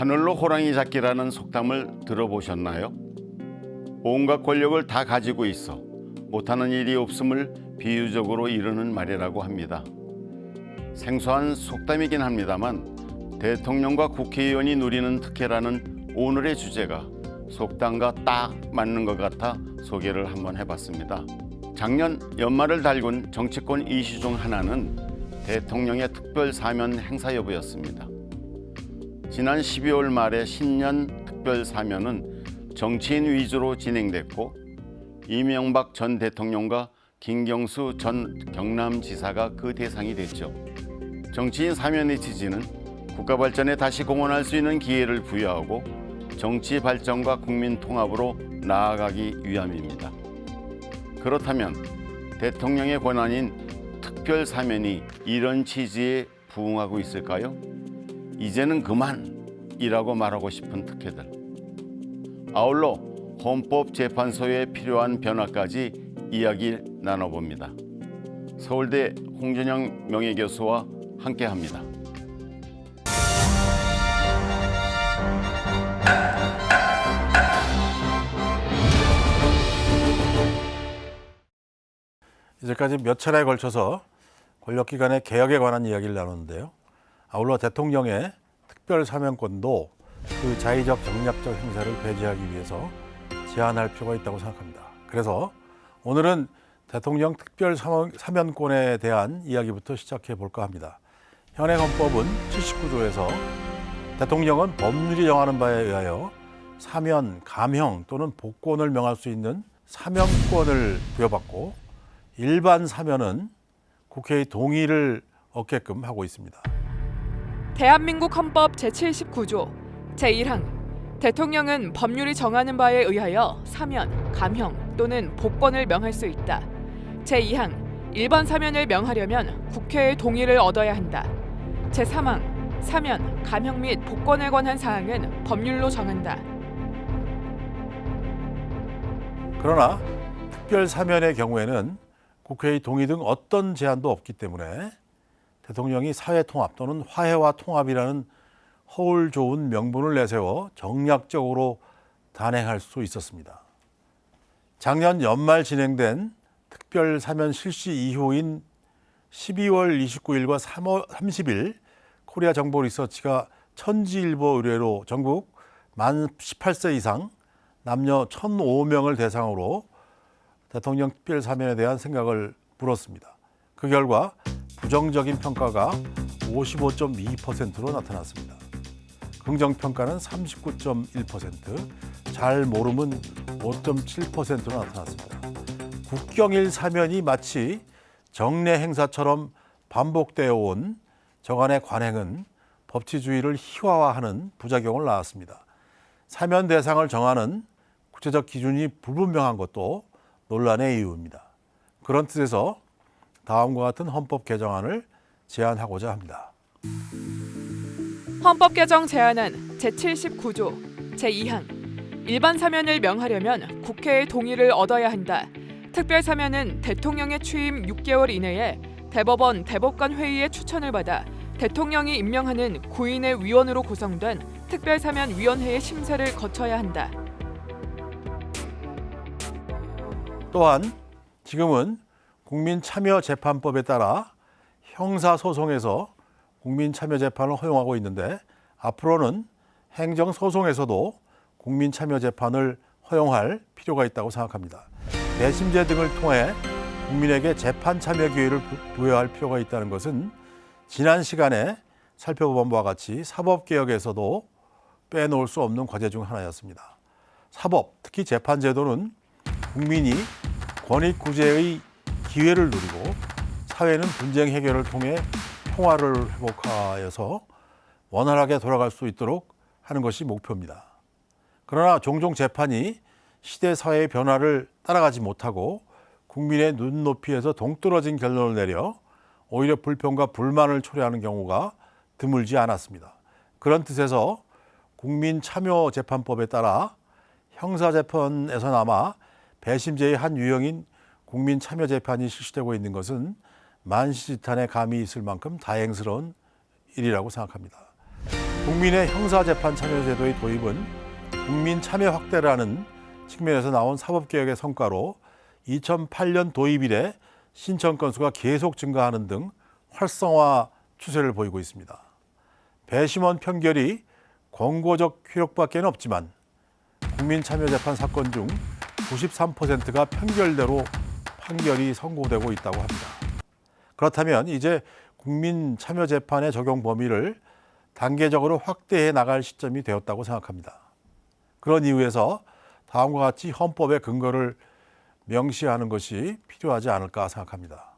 하늘로 호랑이 잡기라는 속담을 들어보셨나요? 온갖 권력을 다 가지고 있어 못하는 일이 없음을 비유적으로 이르는 말이라고 합니다. 생소한 속담이긴 합니다만 대통령과 국회의원이 누리는 특혜라는 오늘의 주제가 속담과 딱 맞는 것 같아 소개를 한번 해봤습니다. 작년 연말을 달군 정치권 이슈 중 하나는 대통령의 특별 사면 행사 여부였습니다. 지난 12월 말에 신년 특별 사면은 정치인 위주로 진행됐고 이명박 전 대통령과 김경수 전 경남지사가 그 대상이 됐죠. 정치인 사면의 취지는 국가 발전에 다시 공헌할 수 있는 기회를 부여하고 정치 발전과 국민 통합으로 나아가기 위함입니다. 그렇다면 대통령의 권한인 특별 사면이 이런 취지에 부응하고 있을까요? 이제는 그만이라고 말하고 싶은 특혜들. 아울러 헌법재판소에 필요한 변화까지 이야기 나눠봅니다. 서울대 홍준영 명예교수와 함께합니다. 이제까지 몇 차례에 걸쳐서 권력기관의 개혁에 관한 이야기를 나누는데요. 아울러 대통령의 특별 사면권도 그 자의적 정략적 행사를 배제하기 위해서 제한할 필요가 있다고 생각합니다. 그래서 오늘은 대통령 특별 사면권에 대한 이야기부터 시작해 볼까 합니다. 현행 헌법은 79조에서 대통령은 법률이 정하는 바에 의하여 사면, 감형 또는 복권을 명할 수 있는 사면권을 부여받고 일반 사면은 국회의 동의를 얻게끔 하고 있습니다. 대한민국 헌법 제79조 제1항 대통령은 법률이 정하는 바에 의하여 사면, 감형 또는 복권을 명할 수 있다. 제2항 일반 사면을 명하려면 국회의 동의를 얻어야 한다. 제3항 사면, 감형 및 복권에 관한 사항은 법률로 정한다. 그러나 특별 사면의 경우에는 국회의 동의 등 어떤 제한도 없기 때문에 대통령이 사회통합 또는 화해와 통합이라는 허울 좋은 명분을 내세워 정략적으로 단행할 수 있었습니다. 작년 연말 진행된 특별 사면 실시 이후인 12월 29일과 3월 30일 코리아 정보 리서치가 천지일보 의뢰로 전국 만 18세 이상 남녀 1,005명을 대상으로 대통령 특별 사면에 대한 생각을 물었습니다. 그 결과 부정적인 평가가 55.2%로 나타났습니다. 긍정평가는 39.1%, 잘 모름은 5.7%로 나타났습니다. 국경일 사면이 마치 정례 행사처럼 반복되어 온 저간의 관행은 법치주의를 희화화하는 부작용을 낳았습니다. 사면 대상을 정하는 구체적 기준이 불분명한 것도 논란의 이유입니다. 그런 뜻에서 다음과 같은 헌법 개정안을 제안하고자 합니다. 헌법 개정 제안안 제79조 제2항 일반 사면을 명하려면 국회의 동의를 얻어야 한다. 특별 사면은 대통령의 취임 6개월 이내에 대법원 대법관 회의의 추천을 받아 대통령이 임명하는 9인의 위원으로 구성된 특별사면위원회의 심사를 거쳐야 한다. 또한 지금은 국민참여재판법에 따라 형사소송에서 국민참여재판을 허용하고 있는데 앞으로는 행정소송에서도 국민참여재판을 허용할 필요가 있다고 생각합니다. 대심제 등을 통해 국민에게 재판 참여 기회를 부여할 필요가 있다는 것은 지난 시간에 살펴본 바와 같이 사법개혁에서도 빼놓을 수 없는 과제 중 하나였습니다. 사법, 특히 재판제도는 국민이 권익구제의 기회를 누리고 사회는 분쟁 해결을 통해 평화를 회복하여서 원활하게 돌아갈 수 있도록 하는 것이 목표입니다. 그러나 종종 재판이 시대 사회의 변화를 따라가지 못하고 국민의 눈높이에서 동떨어진 결론을 내려 오히려 불평과 불만을 초래하는 경우가 드물지 않았습니다. 그런 뜻에서 국민참여재판법에 따라 형사재판에서나마 배심제의 한 유형인 국민참여재판이 실시되고 있는 것은 만시지탄에 감이 있을 만큼 다행스러운 일이라고 생각합니다. 국민의 형사재판 참여제도의 도입은 국민 참여 확대라는 측면에서 나온 사법개혁의 성과로 2008년 도입 이래 신청 건수가 계속 증가하는 등 활성화 추세를 보이고 있습니다. 배심원 판결이 권고적 효력밖에 없지만 국민참여재판 사건 중 93%가 판결이 선고되고 있다고 합니다. 그렇다면 이제 국민참여재판의 적용 범위를 단계적으로 확대해 나갈 시점이 되었다고 생각합니다. 그런 이유에서 다음과 같이 헌법의 근거를 명시하는 것이 필요하지 않을까 생각합니다.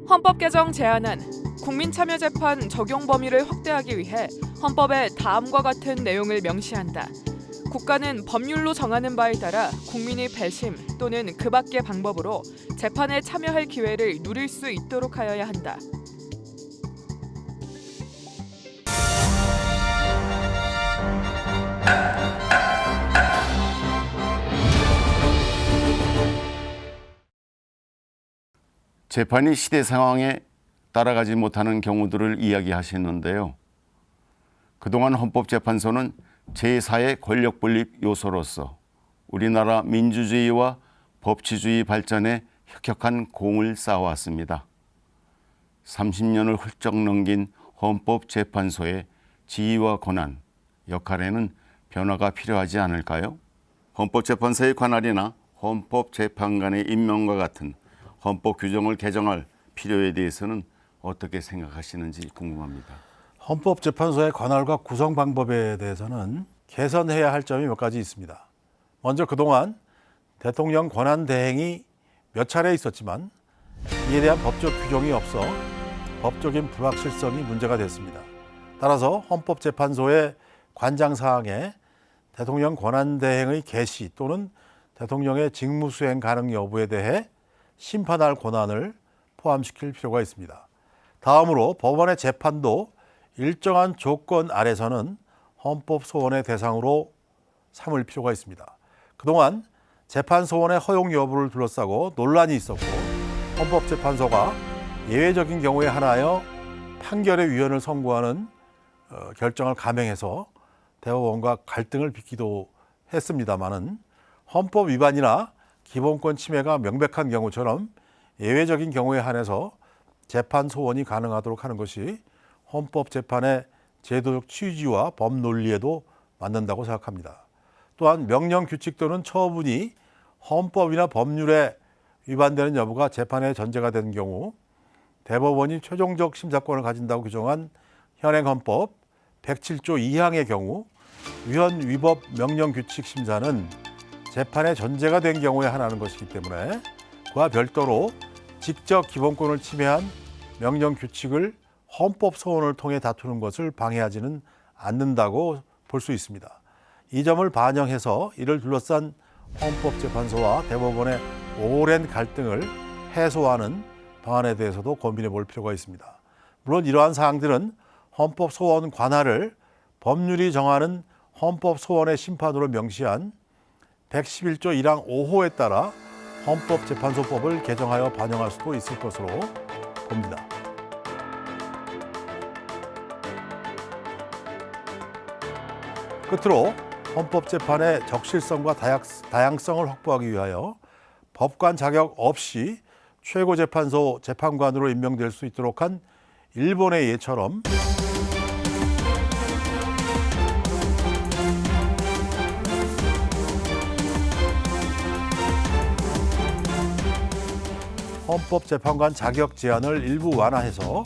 헌법 개정 제안안 국민참여재판 적용 범위를 확대하기 위해 헌법에 다음과 같은 내용을 명시한다. 국가는 법률로 정하는 바에 따라 국민이 배심 또는 그 밖의 방법으로 재판에 참여할 기회를 누릴 수 있도록 하여야 한다. 재판이 시대 상황에 따라가지 못하는 경우들을 이야기하시는데요. 그동안 헌법재판소는 제4의 권력 분립 요소로서 우리나라 민주주의와 법치주의 발전에 혁혁한 공을 쌓아왔습니다. 30년을 훌쩍 넘긴 헌법재판소의 지위와 권한, 역할에는 변화가 필요하지 않을까요? 헌법재판소의 관할이나 헌법재판관의 임명과 같은 헌법 규정을 개정할 필요에 대해서는 어떻게 생각하시는지 궁금합니다. 헌법재판소의 관할과 구성 방법에 대해서는 개선해야 할 점이 몇 가지 있습니다. 먼저 그동안 대통령 권한 대행이 몇 차례 있었지만 이에 대한 법적 규정이 없어 법적인 불확실성이 문제가 됐습니다. 따라서 헌법재판소의 관장사항에 대통령 권한 대행의 개시 또는 대통령의 직무수행 가능 여부에 대해 심판할 권한을 포함시킬 필요가 있습니다. 다음으로 법원의 재판도 일정한 조건 아래서는 헌법 소원의 대상으로 삼을 필요가 있습니다. 그동안 재판 소원의 허용 여부를 둘러싸고 논란이 있었고 헌법재판소가 예외적인 경우에 한하여 판결의 위헌을 선고하는 결정을 감행해서 대법원과 갈등을 빚기도 했습니다마는 헌법 위반이나 기본권 침해가 명백한 경우처럼 예외적인 경우에 한해서 재판 소원이 가능하도록 하는 것이 헌법재판의 제도적 취지와 법 논리에도 맞는다고 생각합니다. 또한 명령 규칙 또는 처분이 헌법이나 법률에 위반되는 여부가 재판의 전제가 되는 경우 대법원이 최종적 심사권을 가진다고 규정한 현행헌법 107조 2항의 경우 위헌 위법 명령 규칙 심사는 재판의 전제가 된 경우에 한하는 것이기 때문에 그와 별도로 직접 기본권을 침해한 명령 규칙을 헌법 소원을 통해 다투는 것을 방해하지는 않는다고 볼 수 있습니다. 이 점을 반영해서 이를 둘러싼 헌법재판소와 대법원의 오랜 갈등을 해소하는 방안에 대해서도 고민해 볼 필요가 있습니다. 물론 이러한 사항들은 헌법 소원 관할을 법률이 정하는 헌법 소원의 심판으로 명시한 111조 1항 5호에 따라 헌법재판소법을 개정하여 반영할 수도 있을 것으로 봅니다. 끝으로 헌법재판의 적실성과 다양성을 확보하기 위하여 법관 자격 없이 최고재판소 재판관으로 임명될 수 있도록 한 일본의 예처럼 헌법재판관 자격 제한을 일부 완화해서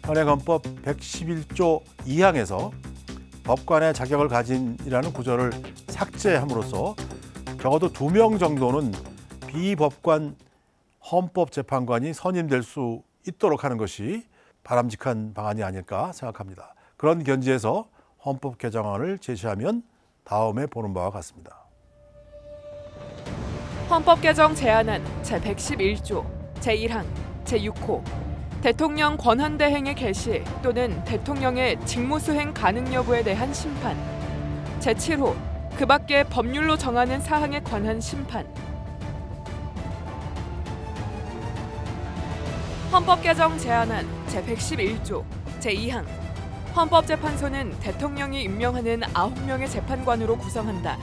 현행헌법 111조 2항에서 법관의 자격을 가진이라는 구절을 삭제함으로써 적어도 2명 정도는 비법관 헌법재판관이 선임될 수 있도록 하는 것이 바람직한 방안이 아닐까 생각합니다. 그런 견지에서 헌법 개정안을 제시하면 다음에 보는 바와 같습니다. 헌법 개정 제안안 제111조 제1항 제6호 대통령 권한대행의 개시 또는 대통령의 직무수행 가능 여부에 대한 심판 제7호 그 밖의 법률로 정하는 사항에 관한 심판 헌법 개정 제안안 제111조 제2항 헌법재판소는 대통령이 임명하는 9명의 재판관으로 구성한다.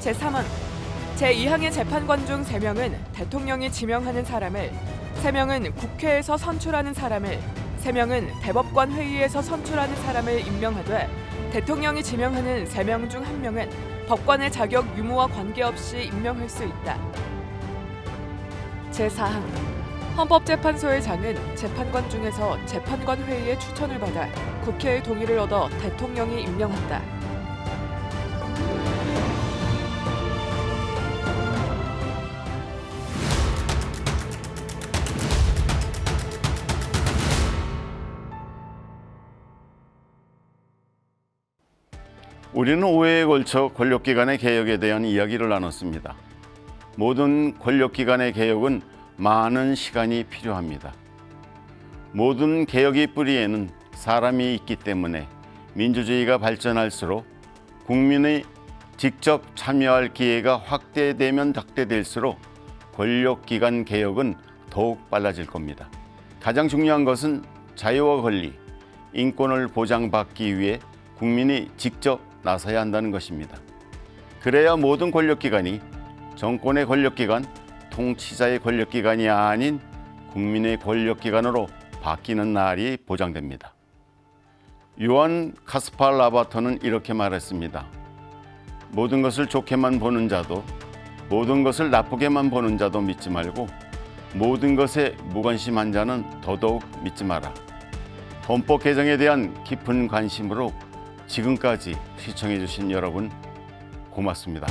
제3항 제2항의 재판관 중 3명은 대통령이 지명하는 사람을, 3명은 국회에서 선출하는 사람을, 3명은 대법관 회의에서 선출하는 사람을 임명하되 대통령이 지명하는 3명 중 1명은 법관의 자격 유무와 관계없이 임명할 수 있다. 제4항 헌법재판소의 장은 재판관 중에서 재판관 회의의 추천을 받아 국회의 동의를 얻어 대통령이 임명한다. 우리는 5회에 걸쳐 권력기관의 개혁에 대한 이야기를 나눴습니다. 모든 권력기관의 개혁은 많은 시간이 필요합니다. 모든 개혁의 뿌리에는 사람이 있기 때문에 민주주의가 발전할수록 국민의 직접 참여할 기회가 확대되면 확대될수록 권력기관 개혁은 더욱 빨라질 겁니다. 가장 중요한 것은 자유와 권리, 인권을 보장받기 위해 국민이 직접 나서야 한다는 것입니다. 그래야 모든 권력기관이 정권의 권력기관, 통치자의 권력기관이 아닌 국민의 권력기관으로 바뀌는 날이 보장됩니다. 요한 카스팔 라바터는 이렇게 말했습니다. 모든 것을 좋게만 보는 자도, 모든 것을 나쁘게만 보는 자도 믿지 말고 모든 것에 무관심한 자는 더더욱 믿지 마라. 헌법 개정에 대한 깊은 관심으로 지금까지 시청해 주신 여러분 고맙습니다.